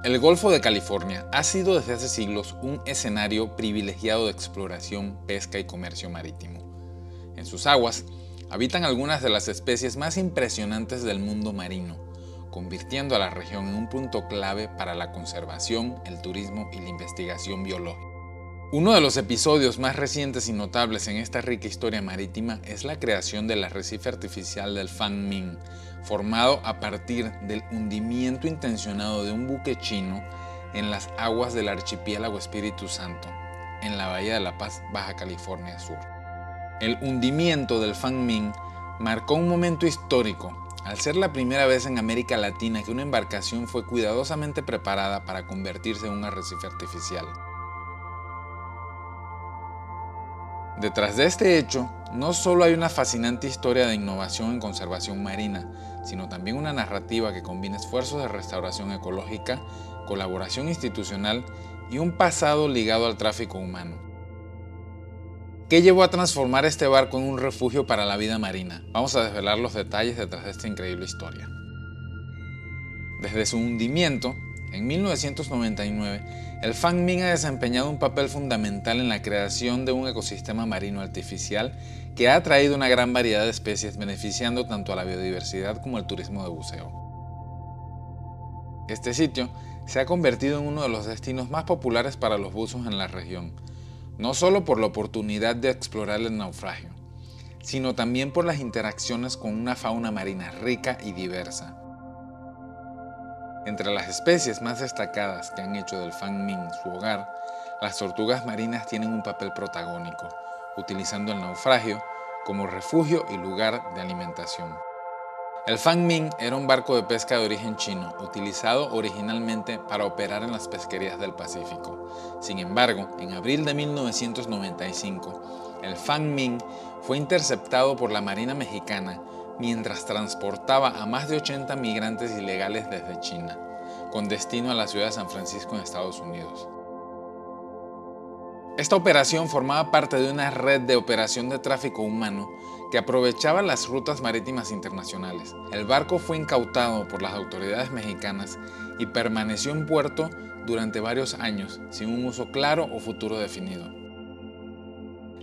El Golfo de California ha sido desde hace siglos un escenario privilegiado de exploración, pesca y comercio marítimo. En sus aguas habitan algunas de las especies más impresionantes del mundo marino, convirtiendo a la región en un punto clave para la conservación, el turismo y la investigación biológica. Uno de los episodios más recientes y notables en esta rica historia marítima es la creación del arrecife artificial del Phang Minh, formado a partir del hundimiento intencionado de un buque chino en las aguas del archipiélago Espíritu Santo, en la bahía de La Paz, Baja California Sur. El hundimiento del Phang Minh marcó un momento histórico, al ser la primera vez en América Latina que una embarcación fue cuidadosamente preparada para convertirse en un arrecife artificial. Detrás de este hecho, no solo hay una fascinante historia de innovación en conservación marina, sino también una narrativa que combina esfuerzos de restauración ecológica, colaboración institucional y un pasado ligado al tráfico humano. ¿Qué llevó a transformar este barco en un refugio para la vida marina? Vamos a desvelar los detalles detrás de esta increíble historia. Desde su hundimiento, en 1999, el Phang Minh ha desempeñado un papel fundamental en la creación de un ecosistema marino artificial que ha atraído una gran variedad de especies, beneficiando tanto a la biodiversidad como al turismo de buceo. Este sitio se ha convertido en uno de los destinos más populares para los buzos en la región, no solo por la oportunidad de explorar el naufragio, sino también por las interacciones con una fauna marina rica y diversa. Entre las especies más destacadas que han hecho del Phang Minh su hogar, las tortugas marinas tienen un papel protagónico, utilizando el naufragio como refugio y lugar de alimentación. El Phang Minh era un barco de pesca de origen chino, utilizado originalmente para operar en las pesquerías del Pacífico. Sin embargo, en abril de 1995, el Phang Minh fue interceptado por la Marina Mexicana mientras transportaba a más de 80 migrantes ilegales desde China, con destino a la ciudad de San Francisco en Estados Unidos. Esta operación formaba parte de una red de operación de tráfico humano que aprovechaba las rutas marítimas internacionales. El barco fue incautado por las autoridades mexicanas y permaneció en puerto durante varios años, sin un uso claro o futuro definido.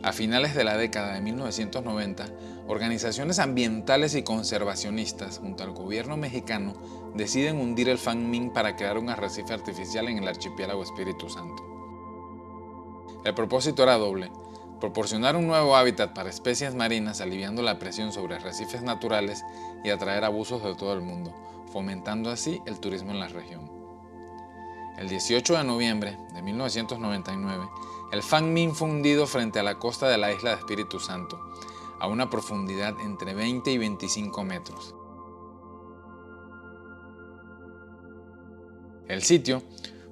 A finales de la década de 1990, organizaciones ambientales y conservacionistas, junto al gobierno mexicano, deciden hundir el Phang Minh para crear un arrecife artificial en el archipiélago Espíritu Santo. El propósito era doble: proporcionar un nuevo hábitat para especies marinas aliviando la presión sobre arrecifes naturales y atraer a buzos de todo el mundo, fomentando así el turismo en la región. El 18 de noviembre de 1999, el Phang Minh fue hundido frente a la costa de la isla de Espíritu Santo, a una profundidad entre 20 y 25 metros. El sitio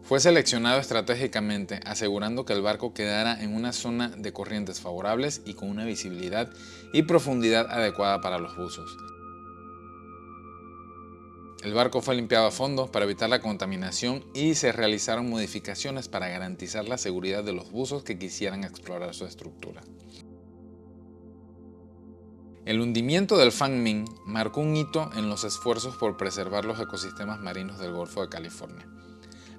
fue seleccionado estratégicamente, asegurando que el barco quedara en una zona de corrientes favorables y con una visibilidad y profundidad adecuada para los buzos. El barco fue limpiado a fondo para evitar la contaminación y se realizaron modificaciones para garantizar la seguridad de los buzos que quisieran explorar su estructura. El hundimiento del Phang Minh marcó un hito en los esfuerzos por preservar los ecosistemas marinos del Golfo de California.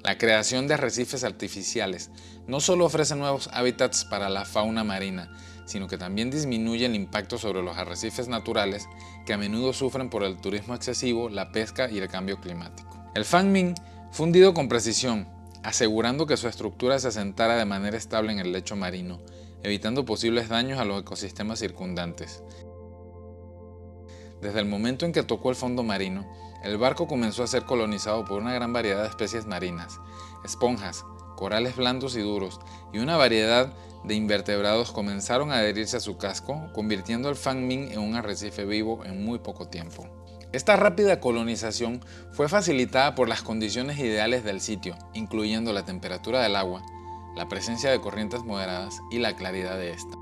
La creación de arrecifes artificiales no solo ofrece nuevos hábitats para la fauna marina, sino que también disminuye el impacto sobre los arrecifes naturales que a menudo sufren por el turismo excesivo, la pesca y el cambio climático. El Phang Minh fue hundido con precisión, asegurando que su estructura se asentara de manera estable en el lecho marino, evitando posibles daños a los ecosistemas circundantes. Desde el momento en que tocó el fondo marino, el barco comenzó a ser colonizado por una gran variedad de especies marinas, esponjas, corales blandos y duros, y una variedad de invertebrados comenzaron a adherirse a su casco, convirtiendo el Phang Minh en un arrecife vivo en muy poco tiempo. Esta rápida colonización fue facilitada por las condiciones ideales del sitio, incluyendo la temperatura del agua, la presencia de corrientes moderadas y la claridad de esta.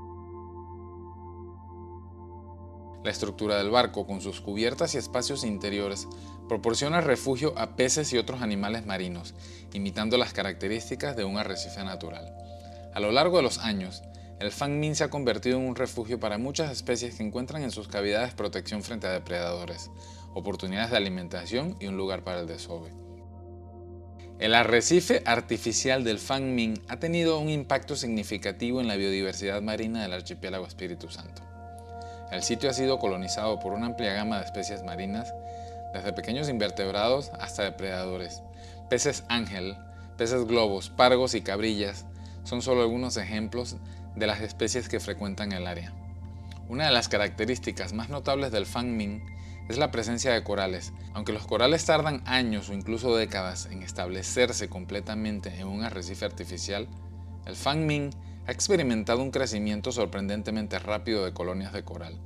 La estructura del barco, con sus cubiertas y espacios interiores, proporciona refugio a peces y otros animales marinos, imitando las características de un arrecife natural. A lo largo de los años, el Phang Minh se ha convertido en un refugio para muchas especies que encuentran en sus cavidades protección frente a depredadores, oportunidades de alimentación y un lugar para el desove. El arrecife artificial del Fan Minh ha tenido un impacto significativo en la biodiversidad marina del archipiélago Espíritu Santo. El sitio ha sido colonizado por una amplia gama de especies marinas, desde pequeños invertebrados hasta depredadores. Peces ángel, peces globos, pargos y cabrillas son solo algunos ejemplos de las especies que frecuentan el área. Una de las características más notables del Fan Minh es la presencia de corales. Aunque los corales tardan años o incluso décadas en establecerse completamente en un arrecife artificial, el Fan Minh ha experimentado un crecimiento sorprendentemente rápido de colonias de coral.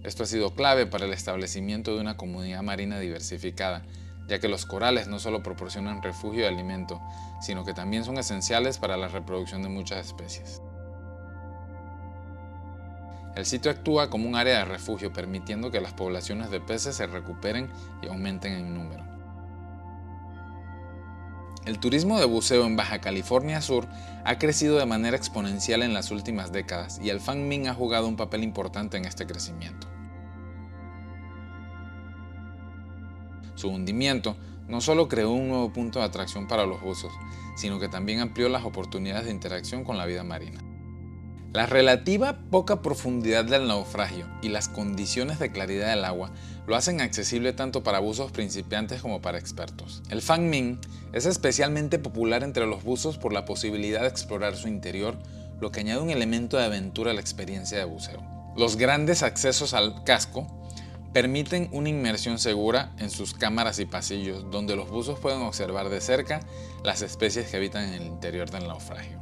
Esto ha sido clave para el establecimiento de una comunidad marina diversificada, ya que los corales no solo proporcionan refugio y alimento, sino que también son esenciales para la reproducción de muchas especies. El sitio actúa como un área de refugio, permitiendo que las poblaciones de peces se recuperen y aumenten en número. El turismo de buceo en Baja California Sur ha crecido de manera exponencial en las últimas décadas y el Fan Minh ha jugado un papel importante en este crecimiento. Su hundimiento no solo creó un nuevo punto de atracción para los buzos, sino que también amplió las oportunidades de interacción con la vida marina. La relativa poca profundidad del naufragio y las condiciones de claridad del agua lo hacen accesible tanto para buzos principiantes como para expertos. El Fan Minh es especialmente popular entre los buzos por la posibilidad de explorar su interior, lo que añade un elemento de aventura a la experiencia de buceo. Los grandes accesos al casco permiten una inmersión segura en sus cámaras y pasillos, donde los buzos pueden observar de cerca las especies que habitan en el interior del naufragio.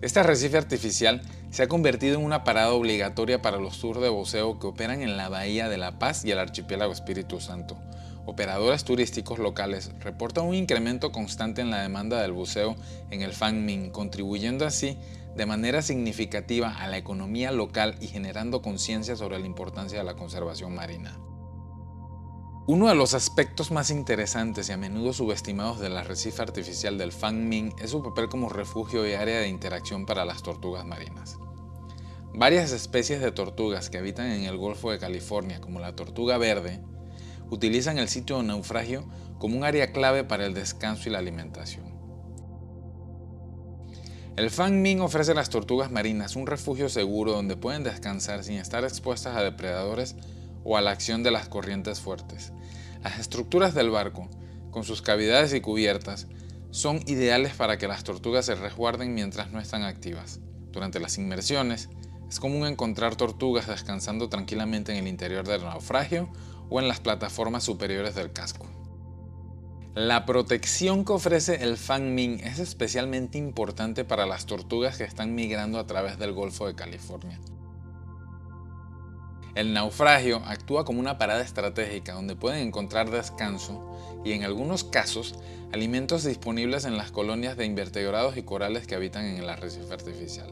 Este arrecife artificial se ha convertido en una parada obligatoria para los tours de buceo que operan en la Bahía de La Paz y el archipiélago Espíritu Santo. Operadores turísticos locales reportan un incremento constante en la demanda del buceo en el Fan Minh, contribuyendo así de manera significativa a la economía local y generando conciencia sobre la importancia de la conservación marina. Uno de los aspectos más interesantes y a menudo subestimados del arrecife artificial del Fan Minh es su papel como refugio y área de interacción para las tortugas marinas. Varias especies de tortugas que habitan en el Golfo de California, como la tortuga verde, utilizan el sitio de naufragio como un área clave para el descanso y la alimentación. El Fan Minh ofrece a las tortugas marinas un refugio seguro donde pueden descansar sin estar expuestas a depredadores o a la acción de las corrientes fuertes. Las estructuras del barco, con sus cavidades y cubiertas, son ideales para que las tortugas se resguarden mientras no están activas. Durante las inmersiones, es común encontrar tortugas descansando tranquilamente en el interior del naufragio o en las plataformas superiores del casco. La protección que ofrece el Fan Minh es especialmente importante para las tortugas que están migrando a través del Golfo de California. El naufragio actúa como una parada estratégica donde pueden encontrar descanso y, en algunos casos, alimentos disponibles en las colonias de invertebrados y corales que habitan en el arrecife artificial.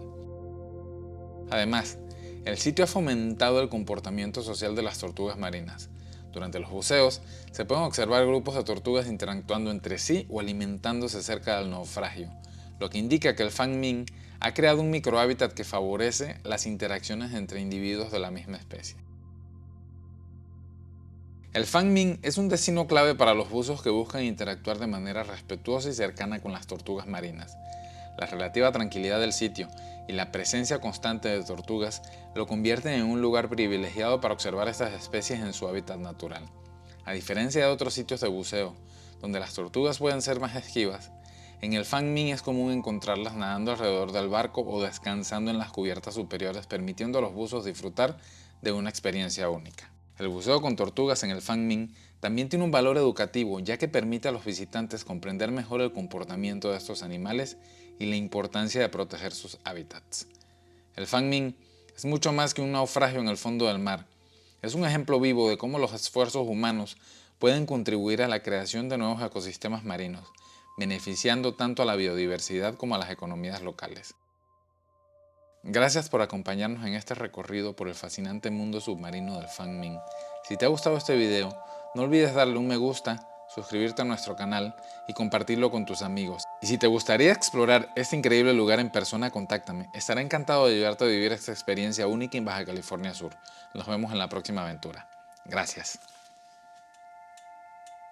Además, el sitio ha fomentado el comportamiento social de las tortugas marinas. Durante los buceos, se pueden observar grupos de tortugas interactuando entre sí o alimentándose cerca del naufragio, lo que indica que el Fan Minh ha creado un microhábitat que favorece las interacciones entre individuos de la misma especie. El Fan Minh es un destino clave para los buzos que buscan interactuar de manera respetuosa y cercana con las tortugas marinas. La relativa tranquilidad del sitio y la presencia constante de tortugas lo convierten en un lugar privilegiado para observar estas especies en su hábitat natural. A diferencia de otros sitios de buceo, donde las tortugas pueden ser más esquivas, en el Fan Minh es común encontrarlas nadando alrededor del barco o descansando en las cubiertas superiores, permitiendo a los buzos disfrutar de una experiencia única. El buceo con tortugas en el Fan Minh también tiene un valor educativo, ya que permite a los visitantes comprender mejor el comportamiento de estos animales y la importancia de proteger sus hábitats. El Fan Minh es mucho más que un naufragio en el fondo del mar. Es un ejemplo vivo de cómo los esfuerzos humanos pueden contribuir a la creación de nuevos ecosistemas marinos, beneficiando tanto a la biodiversidad como a las economías locales. Gracias por acompañarnos en este recorrido por el fascinante mundo submarino del Fan Minh. Si te ha gustado este video, no olvides darle un me gusta, suscribirte a nuestro canal y compartirlo con tus amigos. Y si te gustaría explorar este increíble lugar en persona, contáctame. Estaré encantado de ayudarte a vivir esta experiencia única en Baja California Sur. Nos vemos en la próxima aventura. Gracias.